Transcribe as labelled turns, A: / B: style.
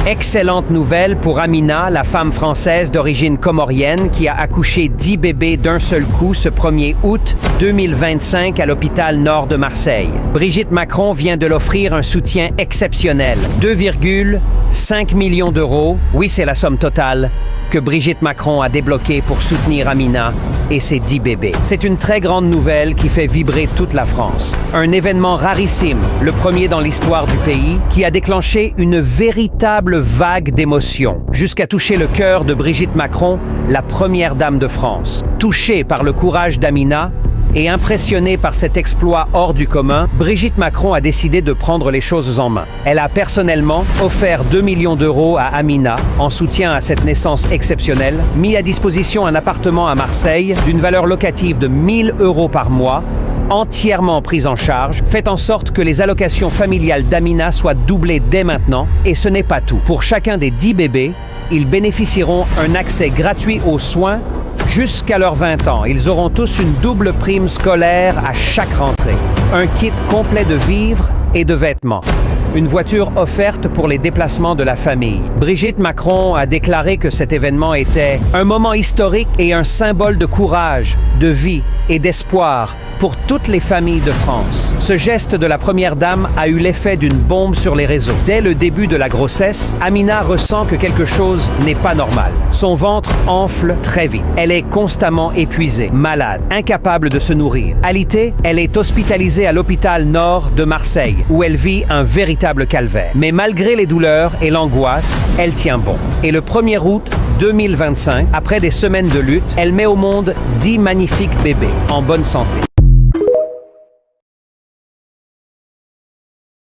A: Excellente nouvelle pour Amina, la femme française d'origine comorienne qui a accouché 10 bébés d'un seul coup ce 1er août 2025 à l'hôpital Nord de Marseille. Brigitte Macron vient de l'offrir un soutien exceptionnel, 2,5 millions d'euros. Oui, c'est la somme totale que Brigitte Macron a débloquée pour soutenir Amina et ses 10 bébés. C'est une très grande nouvelle qui fait vibrer toute la France. Un événement rarissime, le premier dans l'histoire du pays, qui a déclenché une véritable vague d'émotions, jusqu'à toucher le cœur de Brigitte Macron, la première dame de France. Touchée par le courage d'Amina, et impressionnée par cet exploit hors du commun, Brigitte Macron a décidé de prendre les choses en main. Elle a personnellement offert 2 millions d'euros à Amina en soutien à cette naissance exceptionnelle, mis à disposition un appartement à Marseille d'une valeur locative de 1 000 euros par mois, entièrement prise en charge, fait en sorte que les allocations familiales d'Amina soient doublées dès maintenant, et ce n'est pas tout. Pour chacun des 10 bébés, ils bénéficieront un accès gratuit aux soins jusqu'à leurs 20 ans. Ils auront tous une double prime scolaire à chaque rentrée, un kit complet de vivres et de vêtements, une voiture offerte pour les déplacements de la famille. Brigitte Macron a déclaré que cet événement était un moment historique et un symbole de courage, de vie et d'espoir pour toutes les familles de France. Ce geste de la première dame a eu l'effet d'une bombe sur les réseaux. Dès le début de la grossesse, Amina ressent que quelque chose n'est pas normal. Son ventre enfle très vite. Elle est constamment épuisée, malade, incapable de se nourrir. Alitée, elle est hospitalisée à l'hôpital Nord de Marseille, où elle vit un véritable calvaire. Mais malgré les douleurs et l'angoisse, elle tient bon. Et le 1er août 2025, après des semaines de lutte, elle met au monde 10 magnifiques bébés en bonne santé.